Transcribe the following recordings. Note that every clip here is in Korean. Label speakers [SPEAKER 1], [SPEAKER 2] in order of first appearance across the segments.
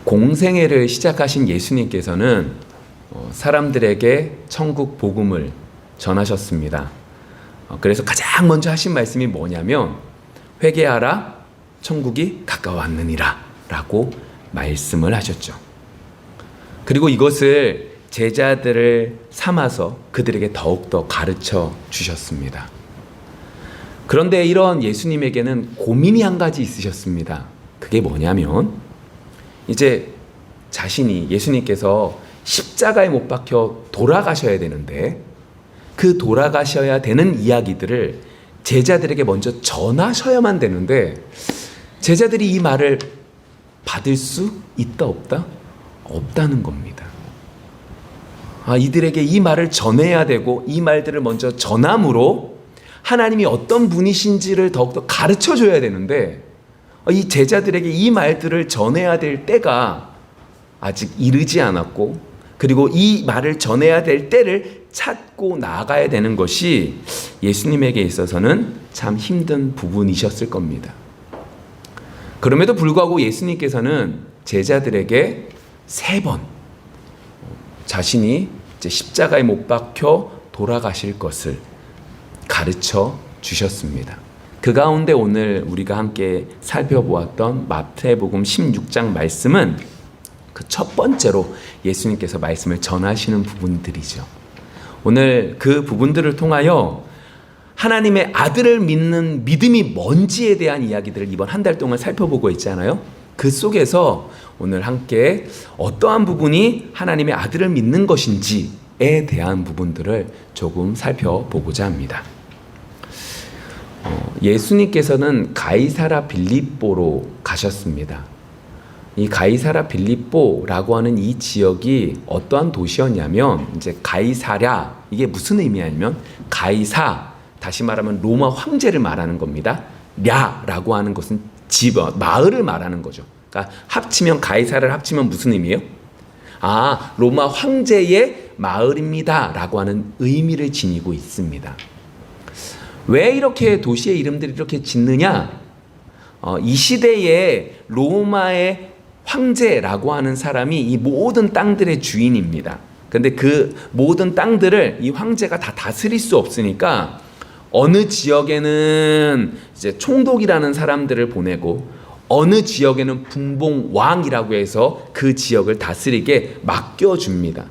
[SPEAKER 1] 공생애를 시작하신 예수님께서는 사람들에게 천국 복음을 전하셨습니다. 그래서 가장 먼저 하신 말씀이 뭐냐면 회개하라 천국이 가까워왔느니라 라고 말씀을 하셨죠. 그리고 이것을 제자들을 삼아서 그들에게 더욱더 가르쳐 주셨습니다. 그런데 이런 예수님에게는 고민이 한 가지 있으셨습니다. 그게 뭐냐면 이제 자신이 예수님께서 십자가에 못 박혀 돌아가셔야 되는데 그 돌아가셔야 되는 이야기들을 제자들에게 먼저 전하셔야만 되는데 제자들이 이 말을 받을 수 있다 없다? 없다는 겁니다. 이들에게 이 말을 전해야 되고 이 말들을 먼저 전함으로 하나님이 어떤 분이신지를 더욱더 가르쳐 줘야 되는데 이 제자들에게 이 말들을 전해야 될 때가 아직 이르지 않았고 그리고 이 말을 전해야 될 때를 찾고 나아가야 되는 것이 예수님에게 있어서는 참 힘든 부분이셨을 겁니다. 그럼에도 불구하고 예수님께서는 제자들에게 3번 자신이 이제 십자가에 못 박혀 돌아가실 것을 가르쳐 주셨습니다. 그 가운데 오늘 우리가 함께 살펴보았던 마태복음 16장 말씀은 그 첫 번째로 예수님께서 말씀을 전하시는 부분들이죠. 오늘 그 부분들을 통하여 하나님의 아들을 믿는 믿음이 뭔지에 대한 이야기들을 이번 한 달 동안 살펴보고 있잖아요. 그 속에서 오늘 함께 어떠한 부분이 하나님의 아들을 믿는 것인지에 대한 부분들을 조금 살펴보고자 합니다. 예수님께서는 가이사랴 빌립보로 가셨습니다. 이 가이사랴 빌립보라고 하는 이 지역이 어떠한 도시였냐면 이제 가이사랴 이게 무슨 의미냐면 가이사 다시 말하면 로마 황제를 말하는 겁니다. 랴라고 하는 것은 집 마을을 말하는 거죠. 그러니까 합치면 가이사랴를 합치면 무슨 의미예요? 로마 황제의 마을입니다라고 하는 의미를 지니고 있습니다. 왜 이렇게 도시의 이름들이 이렇게 짓느냐? 이 시대에 로마의 황제라고 하는 사람이 이 모든 땅들의 주인입니다. 근데 그 모든 땅들을 이 황제가 다 다스릴 수 없으니까 어느 지역에는 이제 총독이라는 사람들을 보내고 어느 지역에는 분봉왕이라고 해서 그 지역을 다스리게 맡겨줍니다.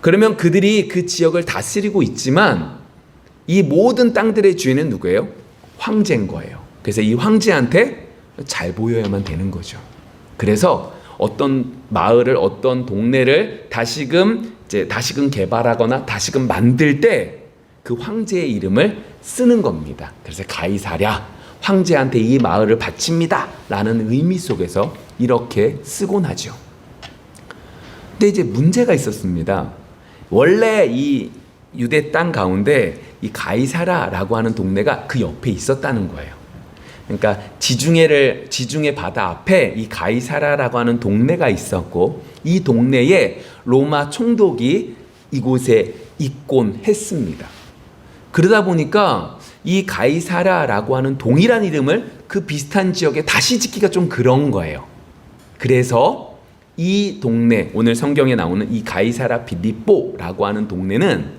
[SPEAKER 1] 그러면 그들이 그 지역을 다스리고 있지만 이 모든 땅들의 주인은 누구예요? 황제인 거예요. 그래서 이 황제한테 잘 보여야만 되는 거죠. 그래서 어떤 마을을 어떤 동네를 다시금 개발하거나 다시금 만들 때 그 황제의 이름을 쓰는 겁니다. 그래서 가이사랴 황제한테 이 마을을 바칩니다 라는 의미 속에서 이렇게 쓰곤 하죠. 근데 이제 문제가 있었습니다. 원래 이 유대 땅 가운데 이 가이사랴라고 하는 동네가 그 옆에 있었다는 거예요. 그러니까 지중해 바다 앞에 이 가이사랴라고 하는 동네가 있었고 이 동네에 로마 총독이 이곳에 입곤했습니다. 그러다 보니까 이 가이사랴라고 하는 동일한 이름을 그 비슷한 지역에 다시 짓기가 좀 그런 거예요. 그래서 이 동네 오늘 성경에 나오는 이 가이사랴 빌립보라고 하는 동네는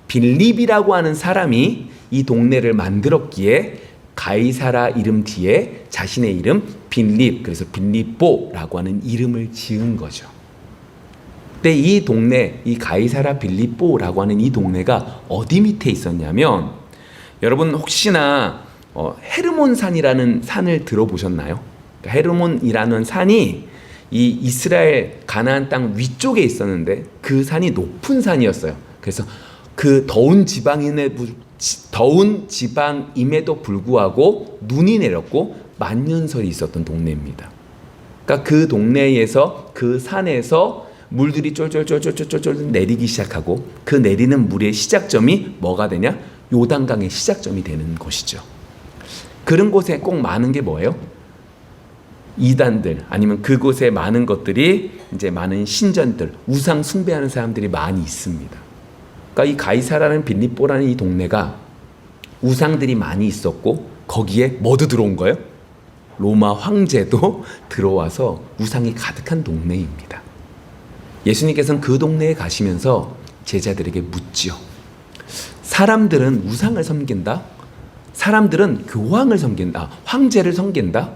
[SPEAKER 1] 빌립이라고 하는 사람이 이 동네를 만들었기에 가이사랴 이름 뒤에 자신의 이름 빌립 그래서 빌립보라고 하는 이름을 지은 거죠. 근데 이 동네 이 가이사랴 빌립보라고 하는 이 동네가 어디 밑에 있었냐면 여러분 혹시나 헤르몬산이라는 산을 들어보셨나요? 그러니까 헤르몬이라는 산이 이 이스라엘 가나안 땅 위쪽에 있었는데 그 산이 높은 산이었어요. 그래서 그 더운 지방임에도 불구하고 눈이 내렸고 만년설이 있었던 동네입니다. 그러니까 그 동네에서 그 산에서 물들이 쫄쫄쫄쫄쫄쫄 내리기 시작하고 그 내리는 물의 시작점이 뭐가 되냐? 요단강의 시작점이 되는 것이죠. 그런 곳에 꼭 많은 게 뭐예요? 이단들 아니면 그곳에 많은 것들이 이제 많은 신전들 우상 숭배하는 사람들이 많이 있습니다. 그러니까 이 가이사라는 빌립보라는 이 동네가 우상들이 많이 있었고 거기에 뭐도 들어온 거예요? 로마 황제도 들어와서 우상이 가득한 동네입니다. 예수님께서는 그 동네에 가시면서 제자들에게 묻지요. 사람들은 우상을 섬긴다? 사람들은 교황을 섬긴다? 황제를 섬긴다?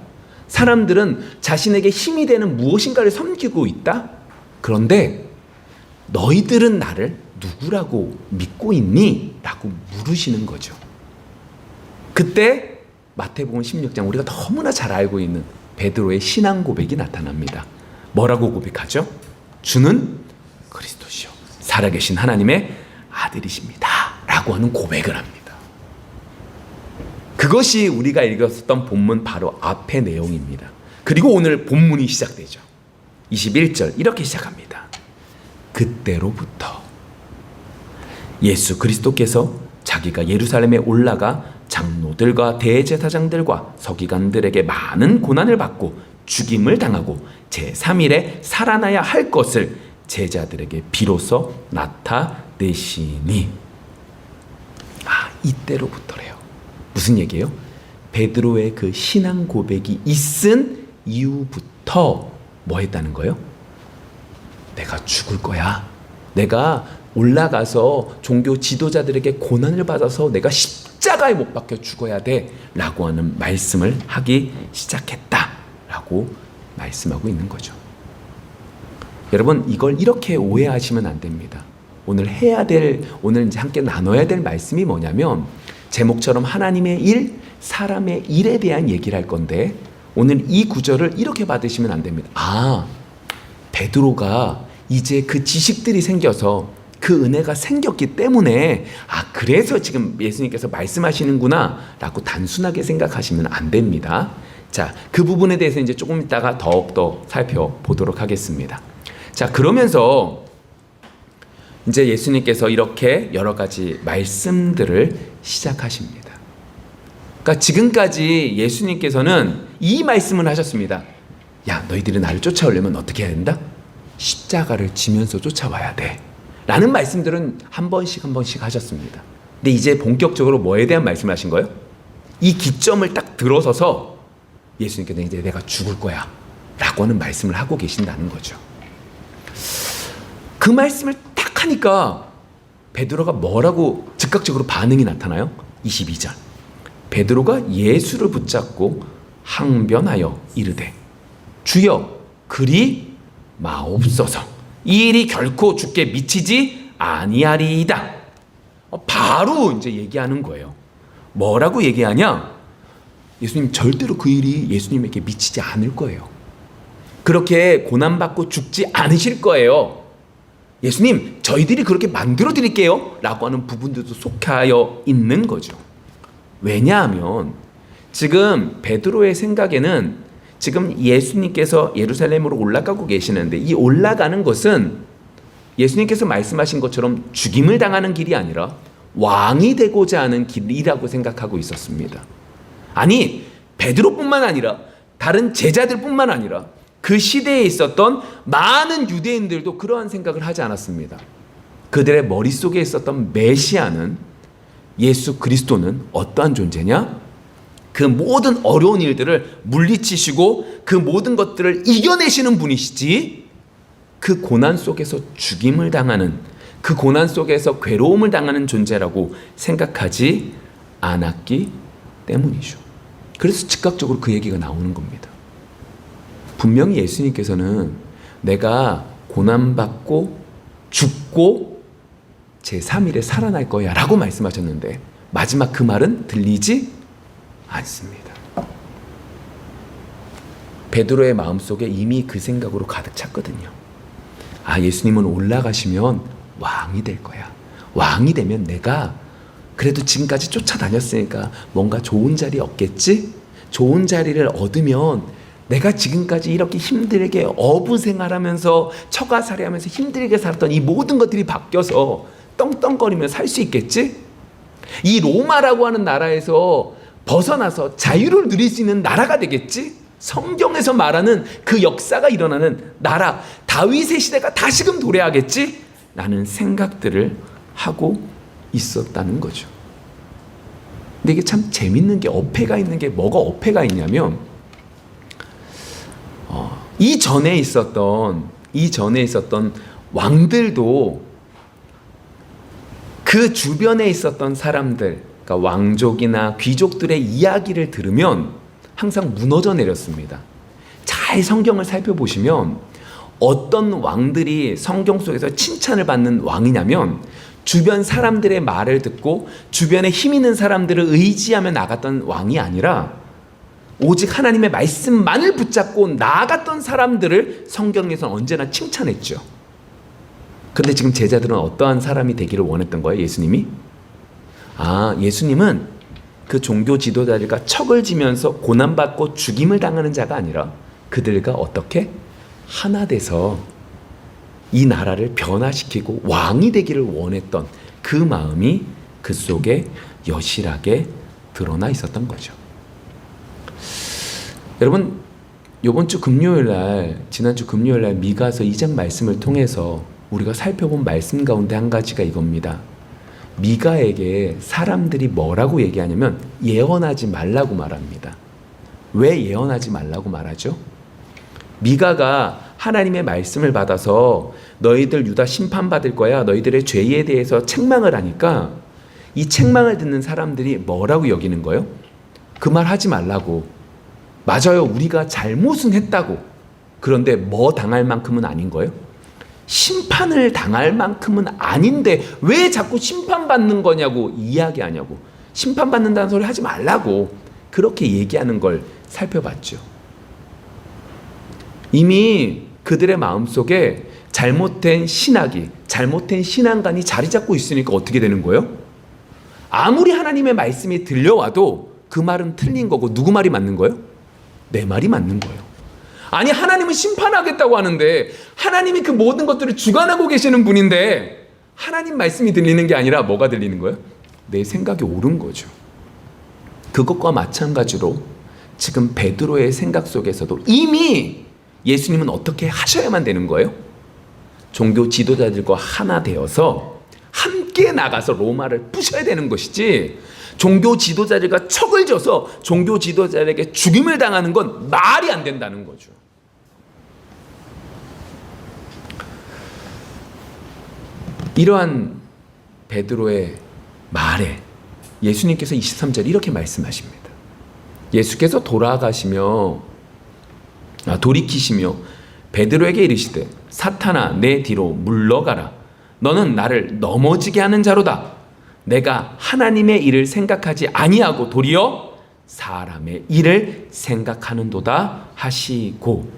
[SPEAKER 1] 사람들은 자신에게 힘이 되는 무엇인가를 섬기고 있다? 그런데 너희들은 나를 누구라고 믿고 있니? 라고 물으시는 거죠. 그때 마태복음 16장 우리가 너무나 잘 알고 있는 베드로의 신앙 고백이 나타납니다. 뭐라고 고백하죠? 주는 그리스도시요 살아계신 하나님의 아들이십니다 라고 하는 고백을 합니다. 그것이 우리가 읽었던 본문 바로 앞의 내용입니다. 그리고 오늘 본문이 시작되죠. 21절 이렇게 시작합니다. 그때로부터 예수 그리스도께서 자기가 예루살렘에 올라가 장로들과 대제사장들과 서기관들에게 많은 고난을 받고 죽임을 당하고 제3일에 살아나야 할 것을 제자들에게 비로소 나타내시니. 이때로부터래요. 무슨 얘기예요? 베드로의 그 신앙 고백이 있은 이후부터 뭐 했다는 거예요? 내가 죽을 거야. 내가 올라가서 종교 지도자들에게 고난을 받아서 내가 십자가에 못 박혀 죽어야 돼 라고 하는 말씀을 하기 시작했다 라고 말씀하고 있는 거죠. 여러분, 이걸 이렇게 오해하시면 안 됩니다. 오늘 이제 함께 나눠야 될 말씀이 뭐냐면, 제목처럼 하나님의 일, 사람의 일에 대한 얘기를 할 건데, 오늘 이 구절을 이렇게 받으시면 안 됩니다. 베드로가 이제 그 지식들이 생겨서 그 은혜가 생겼기 때문에 그래서 지금 예수님께서 말씀하시는구나 라고 단순하게 생각하시면 안 됩니다. 자, 그 부분에 대해서 이제 조금 있다가 더욱더 살펴보도록 하겠습니다. 자, 그러면서 이제 예수님께서 이렇게 여러 가지 말씀들을 시작하십니다. 그러니까 지금까지 예수님께서는 이 말씀을 하셨습니다. 야, 너희들이 나를 쫓아오려면 어떻게 해야 된다? 십자가를 지면서 쫓아와야 돼 라는 말씀들은 한 번씩 하셨습니다. 근데 이제 본격적으로 뭐에 대한 말씀을 하신 거예요? 이 기점을 딱 들어서서 예수님께서 이제 내가 죽을 거야 라고 하는 말씀을 하고 계신다는 거죠. 그 말씀을 딱 하니까 베드로가 뭐라고 즉각적으로 반응이 나타나요? 22절. 베드로가 예수를 붙잡고 항변하여 이르되 주여 그리 마옵소서. 이 일이 결코 주께 미치지 아니하리이다. 바로 이제 얘기하는 거예요. 뭐라고 얘기하냐? 예수님 절대로 그 일이 예수님에게 미치지 않을 거예요. 그렇게 고난받고 죽지 않으실 거예요. 예수님, 저희들이 그렇게 만들어 드릴게요 라고 하는 부분들도 속하여 있는 거죠. 왜냐하면 지금 베드로의 생각에는 지금 예수님께서 예루살렘으로 올라가고 계시는데, 이 올라가는 것은 예수님께서 말씀하신 것처럼 죽임을 당하는 길이 아니라 왕이 되고자 하는 길이라고 생각하고 있었습니다. 아니, 베드로뿐만 아니라 다른 제자들뿐만 아니라 그 시대에 있었던 많은 유대인들도 그러한 생각을 하지 않았습니다. 그들의 머릿속에 있었던 메시아는, 예수 그리스도는 어떠한 존재냐? 그 모든 어려운 일들을 물리치시고 그 모든 것들을 이겨내시는 분이시지, 그 고난 속에서 죽임을 당하는, 그 고난 속에서 괴로움을 당하는 존재라고 생각하지 않았기 때문이죠. 그래서 즉각적으로 그 얘기가 나오는 겁니다. 분명히 예수님께서는 내가 고난받고 죽고 제3일에 살아날 거야 라고 말씀하셨는데, 마지막 그 말은 들리지 않습니다. 베드로의 마음속에 이미 그 생각으로 가득 찼거든요. 예수님은 올라가시면 왕이 될 거야. 왕이 되면 내가 그래도 지금까지 쫓아다녔으니까 뭔가 좋은 자리 없겠지? 좋은 자리를 얻으면 내가 지금까지 이렇게 힘들게 어부 생활하면서 처가살이하면서 힘들게 살았던 이 모든 것들이 바뀌어서 떵떵거리며 살 수 있겠지? 이 로마라고 하는 나라에서 벗어나서 자유를 누릴 수 있는 나라가 되겠지? 성경에서 말하는 그 역사가 일어나는 나라, 다윗의 시대가 다시금 도래하겠지? 라는 생각들을 하고 있었다는 거죠. 근데 이게 참 재밌는 게, 어폐가 있는 게 뭐가 어폐가 있냐면, 이전에 있었던 왕들도 그 주변에 있었던 사람들, 그러니까 왕족이나 귀족들의 이야기를 들으면 항상 무너져 내렸습니다. 잘 성경을 살펴보시면 어떤 왕들이 성경 속에서 칭찬을 받는 왕이냐면 주변 사람들의 말을 듣고 주변에 힘 있는 사람들을 의지하며 나갔던 왕이 아니라 오직 하나님의 말씀만을 붙잡고 나아갔던 사람들을 성경에서는 언제나 칭찬했죠. 그런데 지금 제자들은 어떠한 사람이 되기를 원했던 거예요? 예수님이? 예수님은 그 종교 지도자들과 척을 지면서 고난받고 죽임을 당하는 자가 아니라 그들과 어떻게 하나 돼서 이 나라를 변화시키고 왕이 되기를 원했던 그 마음이 그 속에 여실하게 드러나 있었던 거죠. 여러분, 지난주 금요일 날 미가서 2장 말씀을 통해서 우리가 살펴본 말씀 가운데 한 가지가 이겁니다. 미가에게 사람들이 뭐라고 얘기하냐면 예언하지 말라고 말합니다. 왜 예언하지 말라고 말하죠? 미가가 하나님의 말씀을 받아서 너희들 유다 심판받을 거야, 너희들의 죄에 대해서 책망을 하니까 이 책망을 듣는 사람들이 뭐라고 여기는 거예요? 그 말 하지 말라고. 맞아요, 우리가 잘못은 했다고. 그런데 뭐 당할 만큼은 아닌 거예요? 심판을 당할 만큼은 아닌데 왜 자꾸 심판받는 거냐고 이야기하냐고. 심판받는다는 소리 하지 말라고 그렇게 얘기하는 걸 살펴봤죠. 이미 그들의 마음속에 잘못된 신앙관이 자리 잡고 있으니까 어떻게 되는 거예요? 아무리 하나님의 말씀이 들려와도 그 말은 틀린 거고 누구 말이 맞는 거예요? 내 말이 맞는 거예요. 아니, 하나님은 심판하겠다고 하는데 하나님이 그 모든 것들을 주관하고 계시는 분인데 하나님 말씀이 들리는 게 아니라 뭐가 들리는 거예요? 내 생각이 옳은 거죠. 그것과 마찬가지로 지금 베드로의 생각 속에서도 이미 예수님은 어떻게 하셔야만 되는 거예요? 종교 지도자들과 하나 되어서 함께 나가서 로마를 부셔야 되는 것이지, 종교 지도자들과 척을 져서 종교 지도자들에게 죽임을 당하는 건 말이 안 된다는 거죠. 이러한 베드로의 말에 예수님께서 23절 이렇게 말씀하십니다. 예수께서 돌이키시며 베드로에게 이르시되 사탄아 내 뒤로 물러가라. 너는 나를 넘어지게 하는 자로다. 내가 하나님의 일을 생각하지 아니하고 도리어 사람의 일을 생각하는도다 하시고.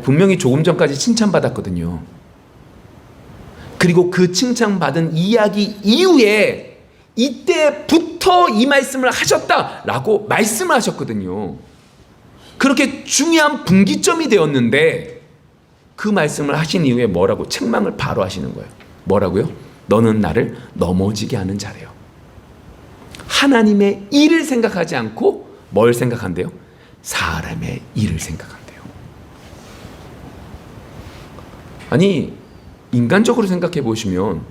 [SPEAKER 1] 분명히 조금 전까지 칭찬받았거든요. 그리고 그 칭찬받은 이야기 이후에 이때부터 이 말씀을 하셨다라고 말씀을 하셨거든요. 그렇게 중요한 분기점이 되었는데 그 말씀을 하신 이후에 뭐라고? 책망을 바로 하시는 거예요. 뭐라고요? 너는 나를 넘어지게 하는 자래요. 하나님의 일을 생각하지 않고 뭘 생각한대요? 사람의 일을 생각한대요. 아니, 인간적으로 생각해 보시면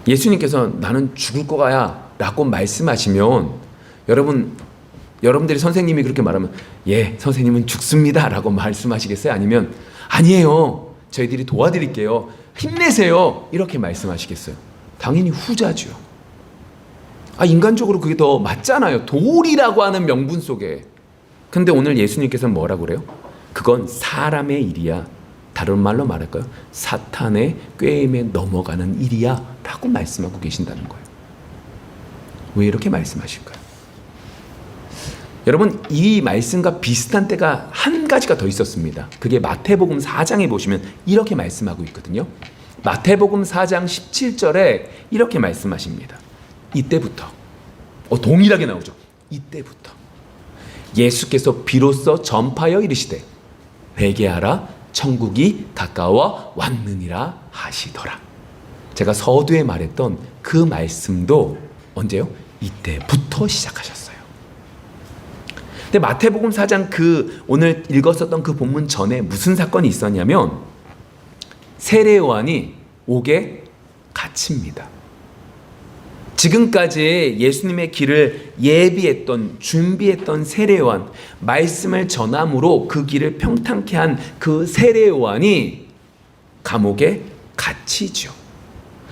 [SPEAKER 1] 예수님께서 나는 죽을 거야 라고 말씀하시면 여러분들이 선생님이 그렇게 말하면 예, 선생님은 죽습니다 라고 말씀하시겠어요? 아니면 아니에요, 저희들이 도와드릴게요, 힘내세요 이렇게 말씀하시겠어요? 당연히 후자죠. 인간적으로 그게 더 맞잖아요, 돌이라고 하는 명분 속에. 근데 오늘 예수님께서는 뭐라고 그래요? 그건 사람의 일이야, 다른 말로 말할까요? 사탄의 꾀임에 넘어가는 일이야 라고 말씀하고 계신다는 거예요. 왜 이렇게 말씀하실까요? 여러분, 이 말씀과 비슷한 때가 한 가지가 더 있었습니다. 그게 마태복음 4장에 보시면 이렇게 말씀하고 있거든요. 마태복음 4장 17절에 이렇게 말씀하십니다. 이때부터 동일하게 나오죠. 이때부터 예수께서 비로소 전파하여 이르시되 회개하라 천국이 가까워 왔느니라 하시더라. 제가 서두에 말했던 그 말씀도 언제요? 이때부터 시작하셨어요. 근데 마태복음 4장 오늘 읽었었던 그 본문 전에 무슨 사건이 있었냐면 세례 요한이 옥에 갇힙니다. 지금까지 예수님의 길을 예비했던, 준비했던 세례요한, 말씀을 전함으로 그 길을 평탄케 한 그 세례요한이 감옥에 갇히죠.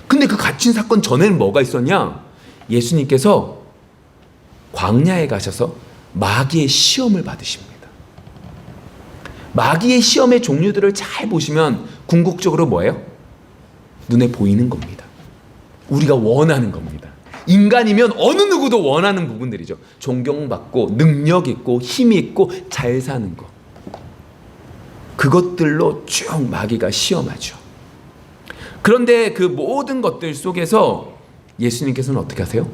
[SPEAKER 1] 근데 그 갇힌 사건 전에는 뭐가 있었냐? 예수님께서 광야에 가셔서 마귀의 시험을 받으십니다. 마귀의 시험의 종류들을 잘 보시면 궁극적으로 뭐예요? 눈에 보이는 겁니다. 우리가 원하는 겁니다. 인간이면 어느 누구도 원하는 부분들이죠. 존경받고 능력 있고 힘이 있고 잘 사는 거. 그것들로 쭉 마귀가 시험하죠. 그런데 그 모든 것들 속에서 예수님께서는 어떻게 하세요?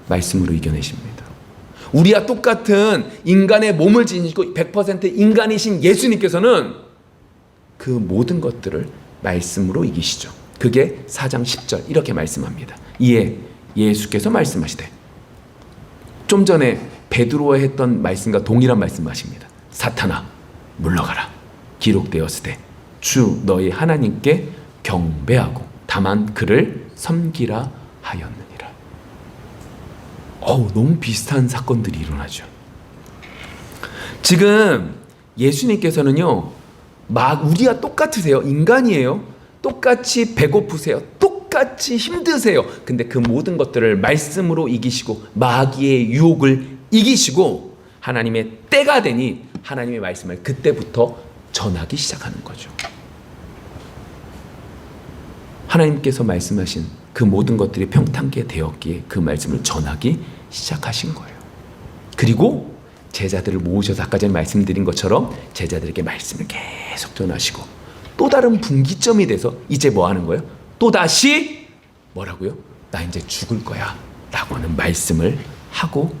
[SPEAKER 1] 말씀으로 이겨내십니다. 우리와 똑같은 인간의 몸을 지니시고 100% 인간이신 예수님께서는 그 모든 것들을 말씀으로 이기시죠. 그게 4장 10절 이렇게 말씀합니다. 이에 예수께서 말씀하시되, 좀 전에 베드로가 했던 말씀과 동일한 말씀하십니다. 사탄아 물러가라. 기록되었으되 주 너희 하나님께 경배하고 다만 그를 섬기라 하였느니라. 너무 비슷한 사건들이 일어나죠. 지금 예수님께서는요, 우리와 똑같으세요. 인간이에요. 똑같이 배고프세요. 똑같이 힘드세요. 근데 그 모든 것들을 말씀으로 이기시고 마귀의 유혹을 이기시고 하나님의 때가 되니 하나님의 말씀을 그때부터 전하기 시작하는 거죠. 하나님께서 말씀하신 그 모든 것들이 평탄케 되었기에 그 말씀을 전하기 시작하신 거예요. 그리고 제자들을 모으셔서 아까 전에 말씀드린 것처럼 제자들에게 말씀을 계속 전하시고 또 다른 분기점이 돼서 이제 뭐 하는 거예요? 또다시 뭐라고요? 나 이제 죽을 거야 라고 하는 말씀을 하고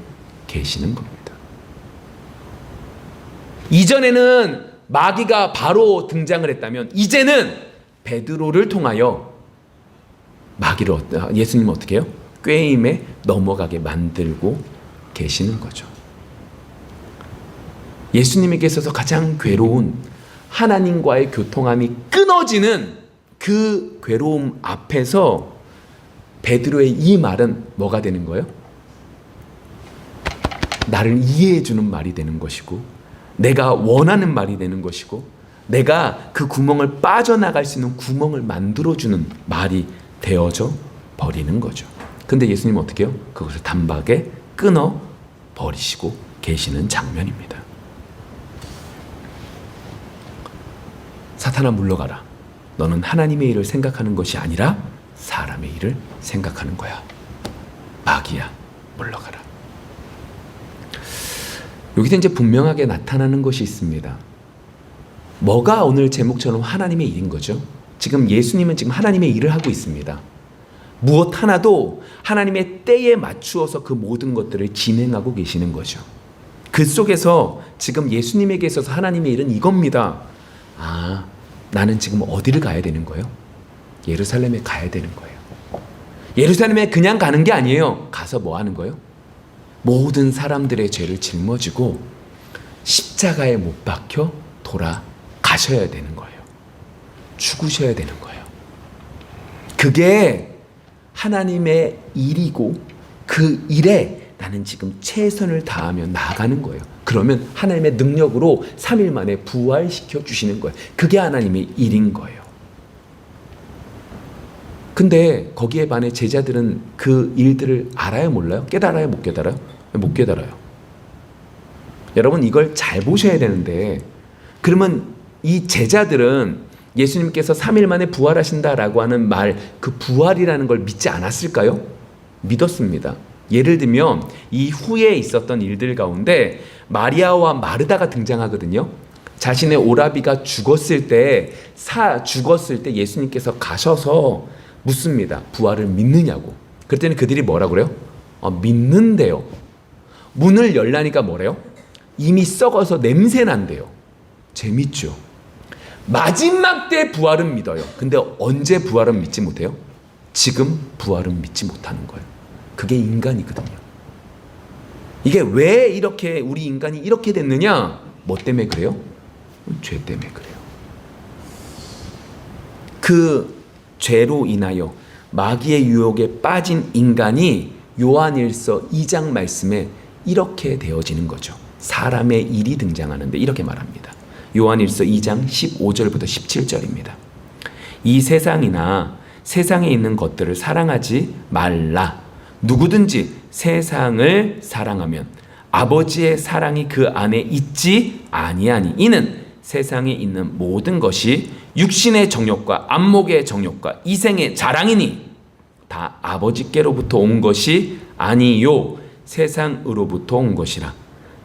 [SPEAKER 1] 계시는 겁니다. 이전에는 마귀가 바로 등장을 했다면 이제는 베드로를 통하여 마귀를 예수님은 어떻게 해요? 꾀임에 넘어가게 만들고 계시는 거죠. 예수님에게 있어서 가장 괴로운 하나님과의 교통함이 끊어지는 그 괴로움 앞에서 베드로의 이 말은 뭐가 되는 거예요? 나를 이해해 주는 말이 되는 것이고 내가 원하는 말이 되는 것이고 내가 그 구멍을 빠져나갈 수 있는 구멍을 만들어주는 말이 되어져 버리는 거죠. 근데 예수님은 어떻게 해요? 그것을 단박에 끊어 버리시고 계시는 장면입니다. 사탄아 물러가라. 너는 하나님의 일을 생각하는 것이 아니라 사람의 일을 생각하는 거야. 마귀야 물러가라. 여기서 이제 분명하게 나타나는 것이 있습니다. 뭐가 오늘 제목처럼 하나님의 일인 거죠? 지금 예수님은 지금 하나님의 일을 하고 있습니다. 무엇 하나도 하나님의 때에 맞추어서 그 모든 것들을 진행하고 계시는 거죠. 그 속에서 지금 예수님에게 있어서 하나님의 일은 이겁니다. 나는 지금 어디를 가야 되는 거예요? 예루살렘에 가야 되는 거예요. 예루살렘에 그냥 가는 게 아니에요. 가서 뭐 하는 거예요? 모든 사람들의 죄를 짊어지고 십자가에 못 박혀 돌아가셔야 되는 거예요. 죽으셔야 되는 거예요. 그게 하나님의 일이고 그 일에 나는 지금 최선을 다하며 나아가는 거예요. 그러면 하나님의 능력으로 3일 만에 부활시켜 주시는 거예요. 그게 하나님의 일인 거예요. 근데 거기에 반해 제자들은 그 일들을 알아요, 몰라요? 깨달아요, 못 깨달아요? 못 깨달아요. 여러분 이걸 잘 보셔야 되는데 그러면 이 제자들은 예수님께서 3일 만에 부활하신다라고 하는 말, 그 부활이라는 걸 믿지 않았을까요? 믿었습니다. 예를 들면 이 후에 있었던 일들 가운데 마리아와 마르다가 등장하거든요. 자신의 오라비가 죽었을 때 예수님께서 가셔서 묻습니다. 부활을 믿느냐고. 그랬더니 그들이 뭐라고 그래요? 믿는데요. 문을 열라니까 뭐래요? 이미 썩어서 냄새 난대요. 재밌죠? 마지막 때 부활은 믿어요. 근데 언제 부활은 믿지 못해요? 지금 부활은 믿지 못하는 거예요. 그게 인간이거든요. 이게 왜 이렇게 우리 인간이 이렇게 됐느냐? 뭐 때문에 그래요? 죄 때문에 그래요. 그 죄로 인하여 마귀의 유혹에 빠진 인간이 요한일서 2장 말씀에 이렇게 되어지는 거죠. 사람의 일이 등장하는데 이렇게 말합니다. 요한일서 2장 15절부터 17절입니다. 이 세상이나 세상에 있는 것들을 사랑하지 말라. 누구든지 세상을 사랑하면 아버지의 사랑이 그 안에 있지 아니하니 이는 세상에 있는 모든 것이 육신의 정욕과 안목의 정욕과 이생의 자랑이니 다 아버지께로부터 온 것이 아니요 세상으로부터 온 것이라.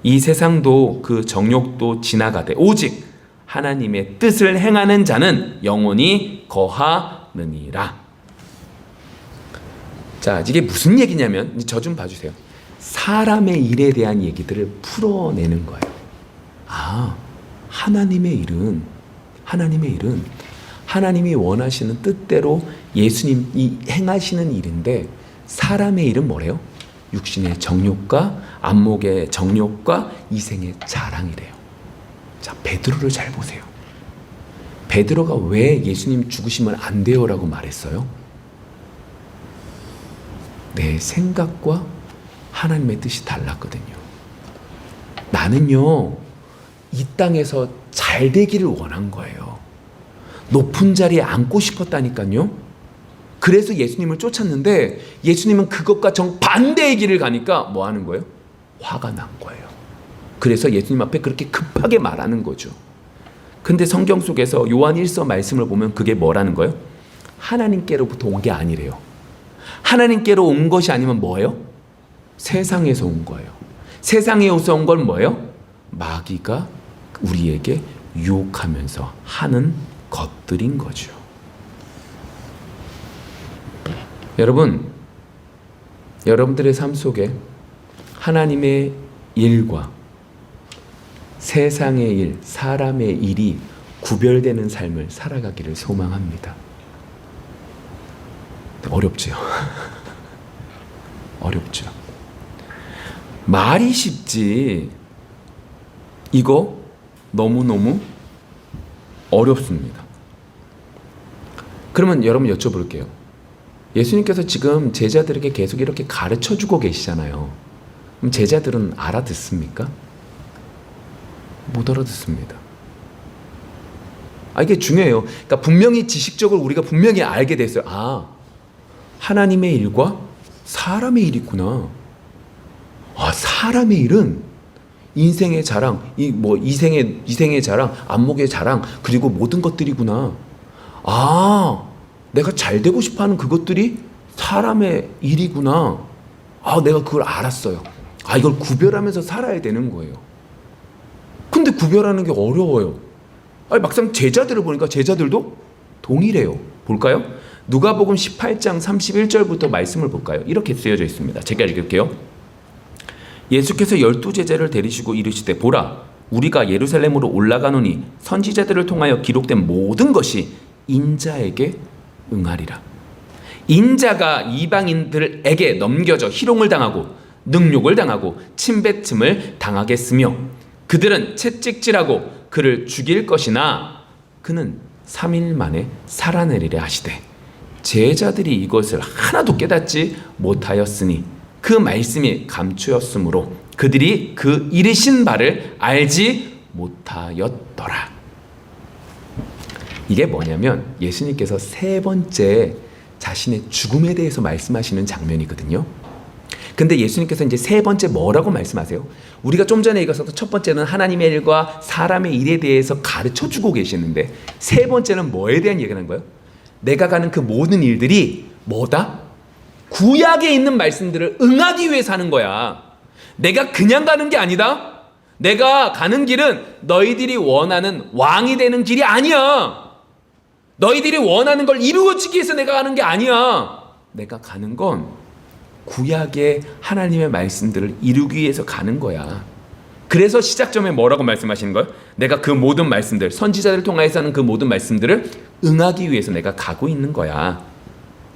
[SPEAKER 1] 이 세상도 그 정욕도 지나가되 오직 하나님의 뜻을 행하는 자는 영원히 거하느니라. 자, 이게 무슨 얘기냐면 저 좀 봐주세요. 사람의 일에 대한 얘기들을 풀어내는 거예요. 아, 하나님의 일은 하나님이 원하시는 뜻대로 예수님이 행하시는 일인데 사람의 일은 뭐래요? 육신의 정욕과 안목의 정욕과 이생의 자랑이래요. 자, 베드로를 잘 보세요. 베드로가 왜 예수님 죽으시면 안 돼요라고 말했어요? 내 생각과 하나님의 뜻이 달랐거든요. 나는요, 이 땅에서 잘 되기를 원한 거예요. 높은 자리에 앉고 싶었다니까요. 그래서 예수님을 쫓았는데 예수님은 그것과 정반대의 길을 가니까 뭐 하는 거예요? 화가 난 거예요. 그래서 예수님 앞에 그렇게 급하게 말하는 거죠. 근데 성경 속에서 요한 1서 말씀을 보면 그게 뭐라는 거예요? 하나님께로부터 온 게 아니래요. 하나님께로 온 것이 아니면 뭐예요? 세상에서 온 거예요. 세상에서 온 건 뭐예요? 마귀가 우리에게 유혹하면서 하는 것들인 거죠. 여러분, 여러분들의 삶 속에 하나님의 일과 세상의 일, 사람의 일이 구별되는 삶을 살아가기를 소망합니다. 어렵죠. 어렵죠. 말이 쉽지 이거 너무너무 어렵습니다. 그러면 여러분 여쭤볼게요. 예수님께서 지금 제자들에게 계속 이렇게 가르쳐주고 계시잖아요. 그럼 제자들은 알아듣습니까? 못 알아듣습니다. 이게 중요해요. 그러니까 분명히 지식적으로 우리가 분명히 알게 됐어요. 아, 하나님의 일과 사람의 일이 있구나. 아, 사람의 일은 인생의 자랑, 이생의 자랑, 안목의 자랑, 그리고 모든 것들이구나. 아, 내가 잘 되고 싶어하는 그것들이 사람의 일이구나. 아, 내가 그걸 알았어요. 아, 이걸 구별하면서 살아야 되는 거예요. 근데 구별하는 게 어려워요. 막상 제자들을 보니까 제자들도 동일해요. 볼까요? 누가복음 18장 31절부터 말씀을 볼까요? 이렇게 쓰여져 있습니다. 제가 읽을게요. 예수께서 12제자를 데리시고 이르시되 보라, 우리가 예루살렘으로 올라가노니 선지자들을 통하여 기록된 모든 것이 인자에게 응하리라. 인자가 이방인들에게 넘겨져 희롱을 당하고 능욕을 당하고 침뱉음을 당하겠으며 그들은 채찍질하고 그를 죽일 것이나 그는 3일 만에 살아내리라 하시되 제자들이 이것을 하나도 깨닫지 못하였으니 그 말씀이 감추었으므로 그들이 그 이르신 바를 알지 못하였더라. 이게 뭐냐면 예수님께서 세 번째 자신의 죽음에 대해서 말씀하시는 장면이거든요. 근데 예수님께서 이제 세 번째 뭐라고 말씀하세요? 우리가 좀 전에 읽어서 첫 번째는 하나님의 일과 사람의 일에 대해서 가르쳐주고 계시는데 세 번째는 뭐에 대한 얘기를 하는 거예요? 내가 가는 그 모든 일들이 뭐다? 구약에 있는 말씀들을 응하기 위해 사는 거야. 내가 그냥 가는 게 아니다. 내가 가는 길은 너희들이 원하는 왕이 되는 길이 아니야. 너희들이 원하는 걸 이루어지기 위해서 내가 가는 게 아니야. 내가 가는 건 구약의 하나님의 말씀들을 이루기 위해서 가는 거야. 그래서 시작점에 뭐라고 말씀하시는 거예요? 내가 그 모든 말씀들, 선지자들을 통해서 하는 그 모든 말씀들을 응하기 위해서 내가 가고 있는 거야.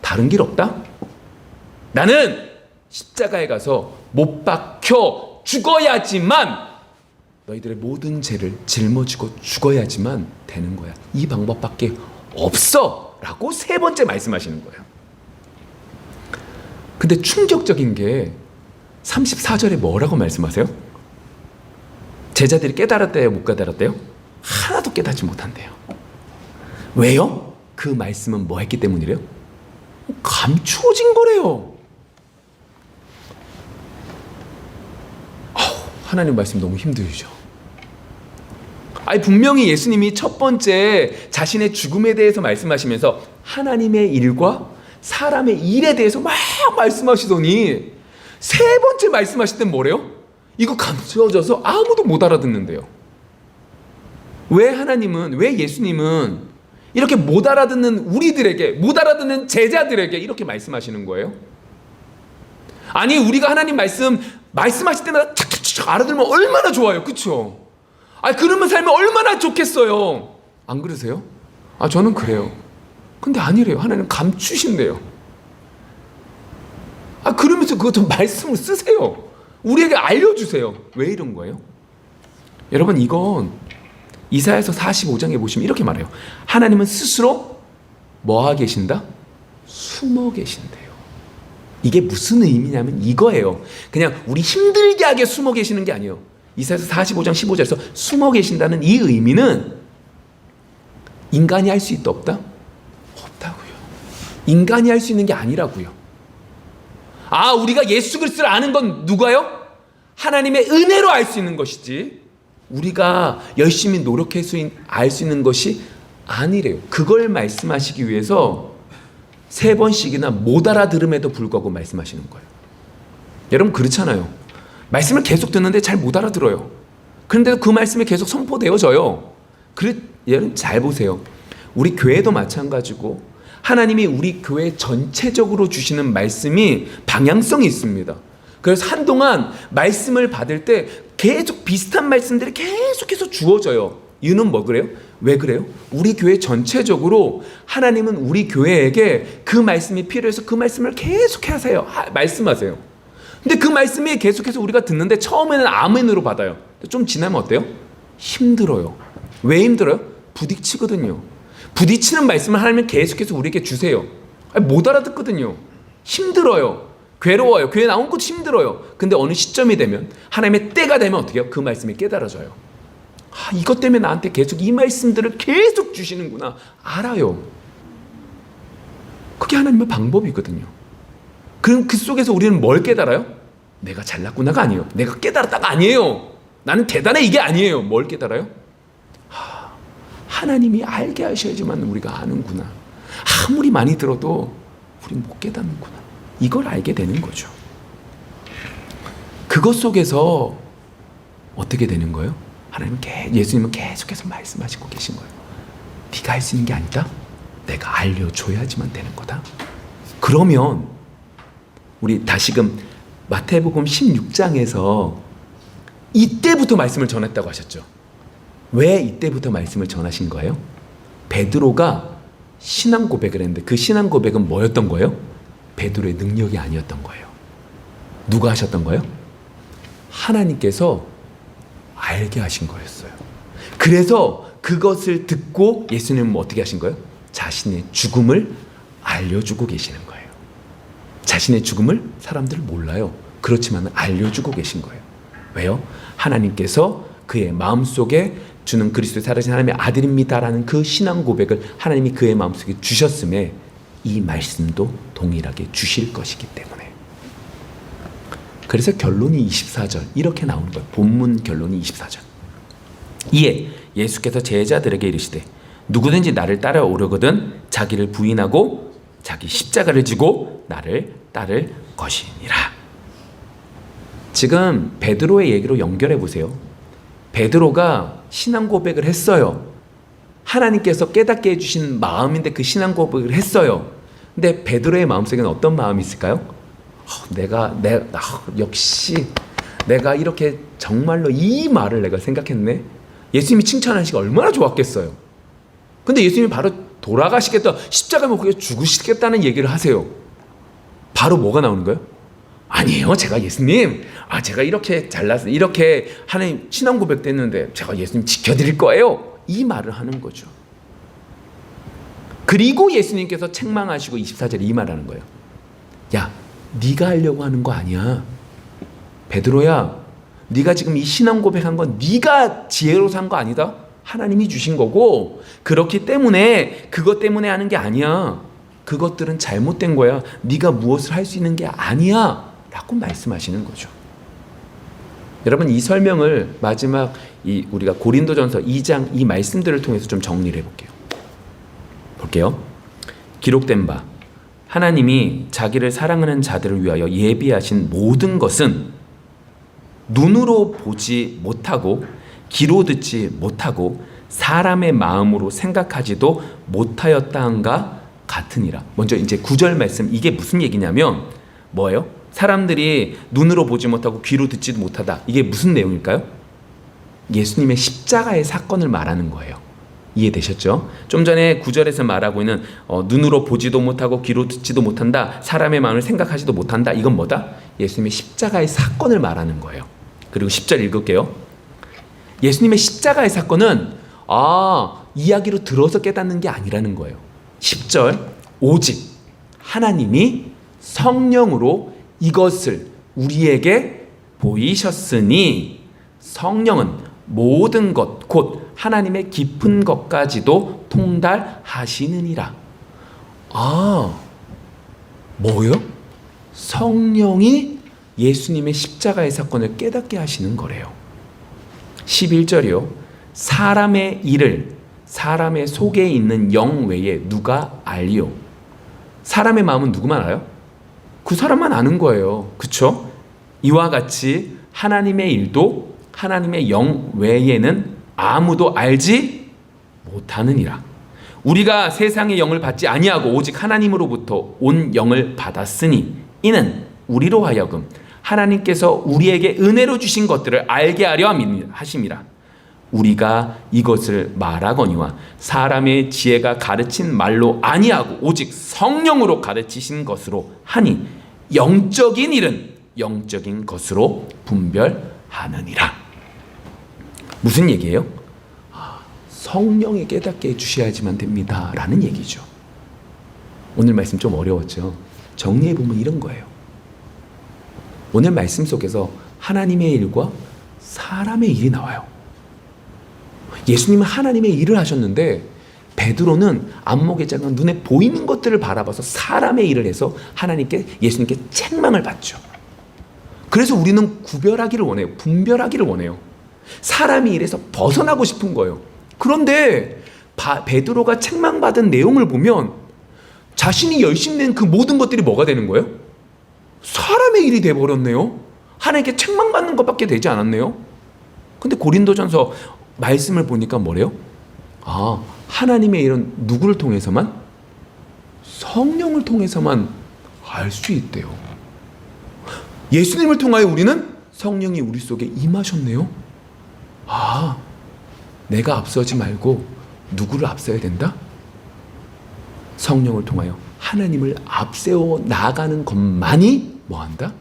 [SPEAKER 1] 다른 길 없다? 나는 십자가에 가서 못 박혀 죽어야지만 너희들의 모든 죄를 짊어지고 죽어야지만 되는 거야. 이 방법밖에 없어 라고 세 번째 말씀하시는 거예요. 근데 충격적인 게 34절에 뭐라고 말씀하세요? 제자들이 깨달았대요, 못 깨달았대요? 하나도 깨닫지 못한대요. 왜요? 그 말씀은 뭐 했기 때문이래요? 감추어진 거래요. 하나님 말씀 너무 힘들죠. 아니, 분명히 예수님이 첫 번째 자신의 죽음에 대해서 말씀하시면서 하나님의 일과 사람의 일에 대해서 막 말씀하시더니 세 번째 말씀하실 땐 뭐래요? 이거 감춰져서 아무도 못 알아듣는데요. 왜 예수님은 이렇게 못 알아듣는 우리들에게, 못 알아듣는 제자들에게 이렇게 말씀하시는 거예요? 아니, 우리가 하나님 말씀하실 때마다 착착착 알아들으면 얼마나 좋아요. 그렇죠? 그러면 살면 얼마나 좋겠어요. 안 그러세요? 저는 그래요. 근데 아니래요. 하나님 감추신대요. 그러면서 그것 좀 말씀을 쓰세요. 우리에게 알려주세요. 왜 이런 거예요? 여러분, 이건 이사야서 45장에 보시면 이렇게 말해요. 하나님은 스스로 뭐 하고 계신다? 숨어 계신대요. 이게 무슨 의미냐면 이거예요. 그냥 우리 힘들게 하게 숨어 계시는 게 아니에요. 이사야서 45장 15절에서 숨어 계신다는 이 의미는 인간이 할 수 있다 없다? 없다고요. 인간이 할 수 있는 게 아니라고요. 우리가 예수 그리스도를 아는 건 누가요? 하나님의 은혜로 알 수 있는 것이지 우리가 열심히 노력해서 알 수 있는 것이 아니래요. 그걸 말씀하시기 위해서 세 번씩이나 못 알아들음에도 불구하고 말씀하시는 거예요. 여러분, 그렇잖아요. 말씀을 계속 듣는데 잘 못 알아들어요. 그런데도 그 말씀이 계속 선포되어져요. 여러분, 잘 보세요. 우리 교회도 마찬가지고 하나님이 우리 교회 전체적으로 주시는 말씀이 방향성이 있습니다. 그래서 한동안 말씀을 받을 때 계속 비슷한 말씀들이 계속해서 주어져요. 이유는 뭐 그래요? 왜 그래요? 우리 교회 전체적으로 하나님은 우리 교회에게 그 말씀이 필요해서 그 말씀을 계속 하세요. 말씀하세요. 근데 그 말씀이 계속해서 우리가 듣는데 처음에는 아멘으로 받아요. 좀 지나면 어때요? 힘들어요. 왜 힘들어요? 부딪히거든요. 부딪히는 말씀을 하나님은 계속해서 우리에게 주세요. 못 알아듣거든요. 힘들어요. 괴로워요. 교회 나온 것도 힘들어요. 근데 어느 시점이 되면 하나님의 때가 되면 어떻게 해요? 그 말씀이 깨달아져요. 이것 때문에 나한테 계속 이 말씀들을 계속 주시는구나. 알아요. 그게 하나님의 방법이거든요. 그럼 그 속에서 우리는 뭘 깨달아요? 내가 잘났구나가 아니에요. 내가 깨달았다가 아니에요. 나는 대단해 이게 아니에요. 뭘 깨달아요? 하나님이 알게 하셔야지만 우리가 아는구나. 아무리 많이 들어도 우리 못 깨닫는구나. 이걸 알게 되는 거죠. 그것 속에서 어떻게 되는 거예요? 예수님은 계속해서 말씀하시고 계신 거예요. 네가 할 수 있는 게 아니다. 내가 알려줘야지만 되는 거다. 그러면 우리 다시금 마태복음 16장에서 이때부터 말씀을 전했다고 하셨죠. 왜 이때부터 말씀을 전하신 거예요? 베드로가 신앙 고백을 했는데 그 신앙 고백은 뭐였던 거예요? 베드로의 능력이 아니었던 거예요. 누가 하셨던 거예요? 하나님께서 알게 하신 거였어요. 그래서 그것을 듣고 예수님은 어떻게 하신 거예요? 자신의 죽음을 알려주고 계시는 거예요. 자신의 죽음을 사람들 몰라요. 그렇지만 알려주고 계신 거예요. 왜요? 하나님께서 그의 마음속에 주는 그리스도의 살아신 하나님의 아들입니다라는 그 신앙 고백을 하나님이 그의 마음속에 주셨음에 이 말씀도 동일하게 주실 것이기 때문에. 그래서 결론이 24절 이렇게 나오는 거예요. 본문 결론이 24절. 이에 예수께서 제자들에게 이르시되 누구든지 나를 따라오려거든 자기를 부인하고 자기 십자가를 지고 나를 따를 것이니라. 지금 베드로의 얘기로 연결해 보세요. 베드로가 신앙 고백을 했어요. 하나님께서 깨닫게 해주신 마음인데 그 신앙 고백을 했어요. 근데 베드로의 마음속에는 어떤 마음이 있을까요? 역시 내가 이렇게 정말로 이 말을 내가 생각했네. 예수님이 칭찬하시기가 얼마나 좋았겠어요. 근데 예수님이 바로 돌아가시겠다, 십자가에 못 박혀 죽으시겠다는 얘기를 하세요. 바로 뭐가 나오는 거예요? 아니에요. 제가 예수님, 제가 이렇게 잘났어요. 이렇게 하나님 신앙 고백도 했는데 제가 예수님 지켜드릴 거예요. 이 말을 하는 거죠. 그리고 예수님께서 책망하시고 24절에 이 말하는 거예요. 야, 네가 하려고 하는 거 아니야. 베드로야, 네가 지금 이 신앙 고백한 건 네가 지혜로서 한 거 아니다. 하나님이 주신 거고, 그렇기 때문에 그것 때문에 하는 게 아니야. 그것들은 잘못된 거야. 네가 무엇을 할 수 있는 게 아니야 라고 말씀하시는 거죠. 여러분, 이 설명을 마지막 우리가 고린도전서 2장 이 말씀들을 통해서 좀 정리를 해볼게요. 볼게요. 기록된 바 하나님이 자기를 사랑하는 자들을 위하여 예비하신 모든 것은 눈으로 보지 못하고 귀로 듣지 못하고 사람의 마음으로 생각하지도 못하였다 한가 같으니라. 먼저 이제 9절 말씀, 이게 무슨 얘기냐면 뭐예요? 사람들이 눈으로 보지 못하고 귀로 듣지도 못하다. 이게 무슨 내용일까요? 예수님의 십자가의 사건을 말하는 거예요. 이해되셨죠? 좀 전에 9절에서 말하고 있는 눈으로 보지도 못하고 귀로 듣지도 못한다, 사람의 마음을 생각하지도 못한다, 이건 뭐다? 예수님의 십자가의 사건을 말하는 거예요. 그리고 10절 읽을게요. 예수님의 십자가의 사건은 이야기로 들어서 깨닫는 게 아니라는 거예요. 10절, 오직 하나님이 성령으로 이것을 우리에게 보이셨으니 성령은 모든 것 곧 하나님의 깊은 것까지도 통달하시느니라. 뭐요? 성령이 예수님의 십자가의 사건을 깨닫게 하시는 거래요. 11절이요. 사람의 일을 사람의 속에 있는 영 외에 누가 알리요? 사람의 마음은 누구만 알아요? 그 사람만 아는 거예요. 그쵸? 이와 같이 하나님의 일도 하나님의 영 외에는 아무도 알지 못하느니라. 우리가 세상의 영을 받지 아니하고 오직 하나님으로부터 온 영을 받았으니 이는 우리로 하여금 하나님께서 우리에게 은혜로 주신 것들을 알게 하려 하심이라. 우리가 이것을 말하거니와 사람의 지혜가 가르친 말로 아니하고 오직 성령으로 가르치신 것으로 하니 영적인 일은 영적인 것으로 분별하느니라. 무슨 얘기예요? 성령이 깨닫게 해주셔야지만 됩니다 라는 얘기죠. 오늘 말씀 좀 어려웠죠? 정리해보면 이런 거예요. 오늘 말씀 속에서 하나님의 일과 사람의 일이 나와요. 예수님은 하나님의 일을 하셨는데 베드로는 안목에 작은 눈에 보이는 것들을 바라봐서 사람의 일을 해서 예수님께 책망을 받죠. 그래서 우리는 구별하기를 원해요. 분별하기를 원해요. 사람의 일에서 벗어나고 싶은 거예요. 그런데 베드로가 책망받은 내용을 보면 자신이 열심히 낸 그 모든 것들이 뭐가 되는 거예요? 사람의 일이 돼버렸네요. 하나님께 책망받는 것밖에 되지 않았네요. 근데 고린도전서 말씀을 보니까 뭐래요? 하나님의 일은 누구를 통해서만? 성령을 통해서만 알 수 있대요. 예수님을 통하여 우리는 성령이 우리 속에 임하셨네요. 내가 앞서지 말고 누구를 앞서야 된다? 성령을 통하여 하나님을 앞세워 나아가는 것만이 뭐한다?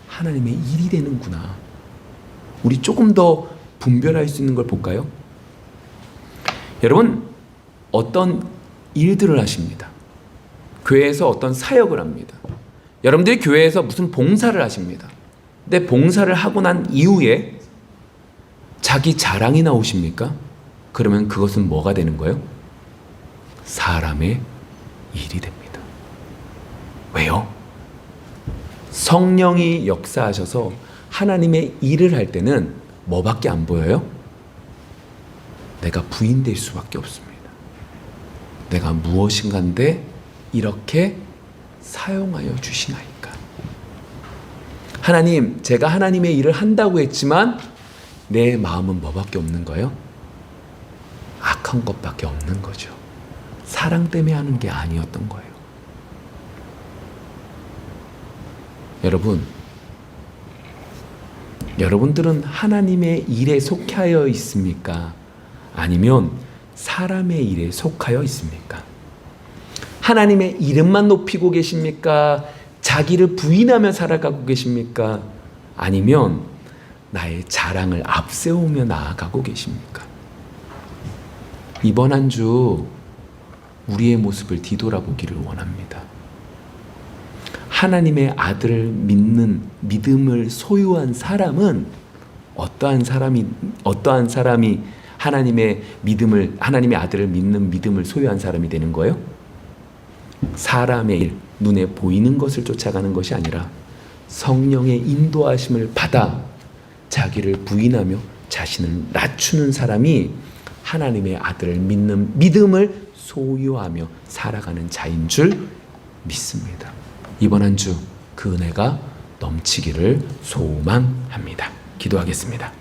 [SPEAKER 1] 하나님의 일이 되는구나. 우리 조금 더 분별할 수 있는 걸 볼까요? 여러분, 어떤 일들을 하십니다. 교회에서 어떤 사역을 합니다. 여러분들이 교회에서 무슨 봉사를 하십니다. 근데 봉사를 하고 난 이후에 자기 자랑이 나오십니까? 그러면 그것은 뭐가 되는 거예요? 사람의 일이 됩니다. 왜요? 성령이 역사하셔서 하나님의 일을 할 때는 뭐밖에 안 보여요? 내가 부인될 수밖에 없습니다. 내가 무엇인가인데 이렇게 사용하여 주시나이까. 하나님, 제가 하나님의 일을 한다고 했지만 내 마음은 뭐밖에 없는 거예요? 악한 것밖에 없는 거죠. 사랑 때문에 하는 게 아니었던 거예요. 여러분들은 하나님의 일에 속하여 있습니까? 아니면 사람의 일에 속하여 있습니까? 하나님의 이름만 높이고 계십니까? 자기를 부인하며 살아가고 계십니까? 아니면 나의 자랑을 앞세우며 나아가고 계십니까? 이번 한 주 우리의 모습을 뒤돌아보기를 원합니다. 하나님의 아들을 믿는 믿음을 소유한 사람은 어떠한 사람이 하나님의 아들을 믿는 믿음을 소유한 사람이 되는 거예요? 사람의 일, 눈에 보이는 것을 쫓아가는 것이 아니라 성령의 인도하심을 받아 자기를 부인하며 자신을 낮추는 사람이 하나님의 아들을 믿는 믿음을 소유하며 살아가는 자인 줄 믿습니다. 이번 한 주 그 은혜가 넘치기를 소망합니다. 기도하겠습니다.